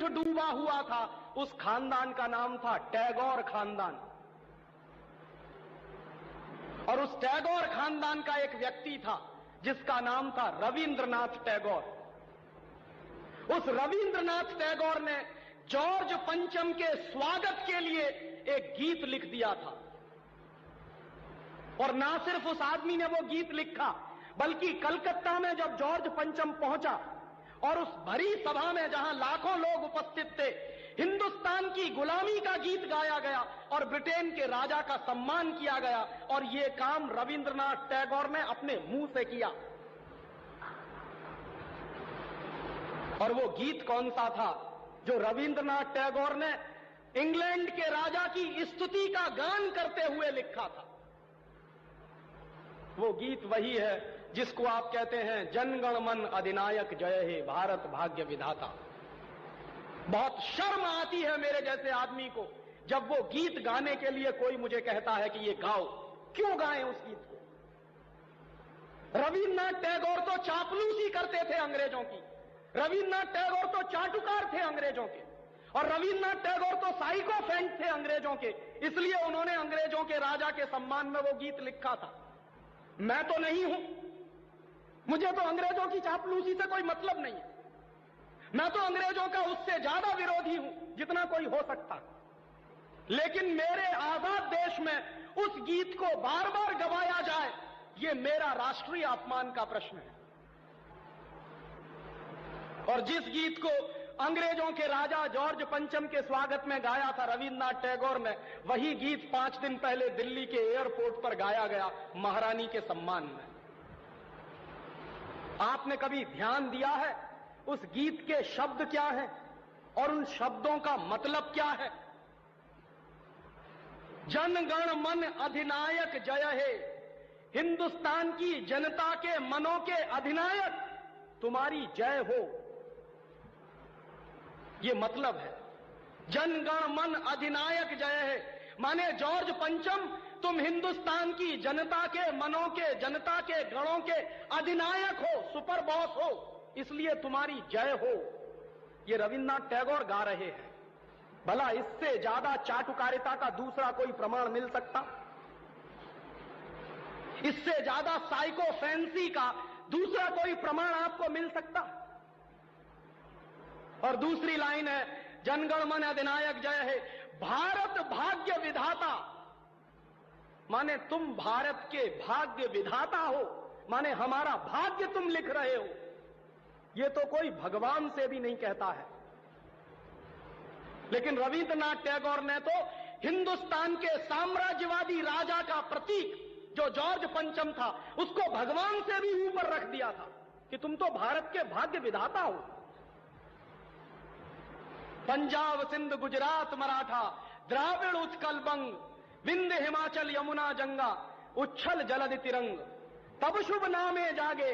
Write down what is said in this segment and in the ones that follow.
डूबा हुआ था, उस खानदान का नाम था टैगोर खानदान। और उस टैगोर खानदान का एक व्यक्ति था जिसका नाम था रविंद्रनाथ टैगोर। उस रविंद्रनाथ टैगोर ने जॉर्ज पंचम के स्वागत के लिए एक गीत लिख दिया था। और ना सिर्फ उस आदमी ने वो गीत लिखा, बल्कि कलकत्ता में जब जॉर्ज पंचम पहुंचा और उस भरी सभा में जहां लाखों लोग उपस्थित थे, हिंदुस्तान की गुलामी का गीत गाया गया और ब्रिटेन के राजा का सम्मान किया गया। और ये काम रविंद्रनाथ टैगोर ने अपने मुंह से किया। और वो गीत कौन सा था जो रविंद्रनाथ टैगोर ने इंग्लैंड के राजा की स्तुति का गान करते हुए लिखा था? वो गीत वही है जिसको आप कहते हैं जनगण मन अधिनायक जय हे भारत भाग्य विधाता। बहुत शर्म आती है मेरे जैसे आदमी को जब वो गीत गाने के लिए कोई मुझे कहता है कि ये गाओ। क्यों गाएं उस गीत को? रविन्द्रनाथ टैगोर तो चापलूसी करते थे अंग्रेजों की, रविन्द्रनाथ टैगोर तो चाटुकार थे अंग्रेजों के, और रविन्द्रनाथ टैगोर तो साइकोफेंट थे अंग्रेजों के। इसलिए उन्होंने अंग्रेजों के राजा के सम्मान में वो गीत लिखा था। मैं तो नहीं हूं, मुझे तो अंग्रेजों की चापलूसी से कोई मतलब नहीं है। मैं तो अंग्रेजों का उससे ज्यादा विरोधी हूं जितना कोई हो सकता। लेकिन मेरे आजाद देश में उस गीत को बार बार गवाया जाए, यह मेरा राष्ट्रीय अपमान का प्रश्न है। और जिस गीत को अंग्रेजों के राजा जॉर्ज पंचम के स्वागत में गाया था रविन्द्रनाथ टैगोर ने, वही गीत 5 दिन पहले दिल्ली के एयरपोर्ट पर गाया गया महारानी के सम्मान में। आपने कभी ध्यान दिया है उस गीत के शब्द क्या हैं और उन शब्दों का मतलब क्या है? जनगण मन अधिनायक जय हे, हिंदुस्तान की जनता के मनों के अधिनायक तुम्हारी जय हो, ये मतलब है। जनगण मन अधिनायक जय है माने जॉर्ज पंचम तुम हिंदुस्तान की जनता के मनों के, जनता के गणों के अधिनायक हो, सुपर बॉस हो, इसलिए तुम्हारी जय हो। ये रविन्द्रनाथ टैगोर गा रहे हैं। भला इससे ज्यादा चाटुकारिता का दूसरा कोई प्रमाण मिल सकता? इससे ज्यादा साइकोफेंसी का दूसरा कोई प्रमाण आपको मिल सकता? और दूसरी लाइन है जनगण मन अधिनायक जय है भारत भाग्य विधाता, माने तुम भारत के भाग्य विधाता हो, माने हमारा भाग्य तुम लिख रहे हो। यह तो कोई भगवान से भी नहीं कहता है। लेकिन रविन्द्रनाथ टैगोर ने तो हिंदुस्तान के साम्राज्यवादी राजा का प्रतीक जो जॉर्ज पंचम था, उसको भगवान से भी ऊपर रख दिया था कि तुम तो भारत के भाग्य विधाता हो। पंजाब सिंध गुजरात मराठा द्राविड़ उत्कल बंग, विंध्य हिमाचल यमुना गंगा, उच्छल जलधि तिरंग, तब शुभ नामे जागे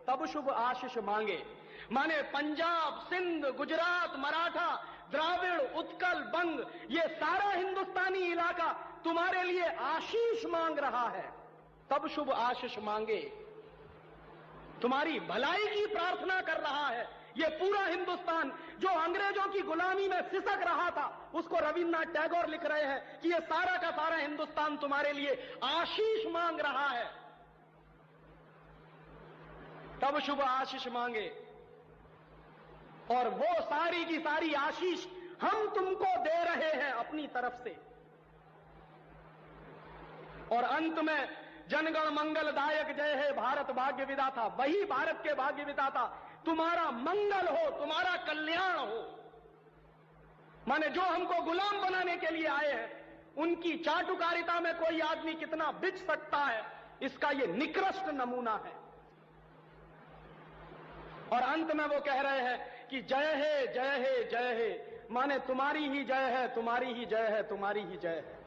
तब शुभ आशीष मांगे। माने पंजाब सिंध गुजरात मराठा द्राविड़ उत्कल बंग, ये सारा हिंदुस्तानी इलाका तुम्हारे लिए आशीष मांग रहा है, तब शुभ आशीष मांगे। तुम्हारी भलाई की प्रार्थना कर रहा है। ये पूरा हिंदुस्तान जो अंग्रेजों की गुलामी में सिसक रहा था, उसको रविन्द्रनाथ टैगोर लिख रहे हैं कि ये सारा का सारा हिंदुस्तान तुम्हारे लिए आशीष मांग रहा है, तब शुभ आशीष मांगे। और वो सारी की सारी आशीष हम तुमको दे रहे हैं अपनी तरफ से। और अंत में जनगण मंगलदायक जय है भारत भाग्य विधाता, वही भारत के भाग्य विधाता तुम्हारा मंगल हो, तुम्हारा कल्याण हो। माने जो हमको गुलाम बनाने के लिए आए हैं, उनकी चाटुकारिता में कोई आदमी कितना बिक सकता है, इसका यह निकृष्ट नमूना है। और अंत में वो कह रहे हैं कि जय है जय है जय है, माने तुम्हारी ही जय है, तुम्हारी ही जय है, तुम्हारी ही जय है।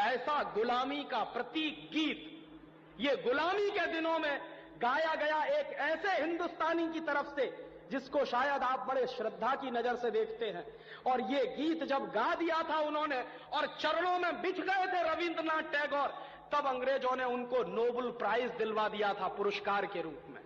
ऐसा गुलामी का प्रतीक गीत ये गुलामी के दिनों में गाया गया एक ऐसे हिंदुस्तानी की तरफ से जिसको शायद आप बड़े श्रद्धा की नजर से देखते हैं। और ये गीत जब गा दिया था उन्होंने और चरणों में बिछ गए थे रविन्द्रनाथ टैगोर, तब अंग्रेजों ने उनको नोबेल प्राइज दिलवा दिया था पुरस्कार के रूप में।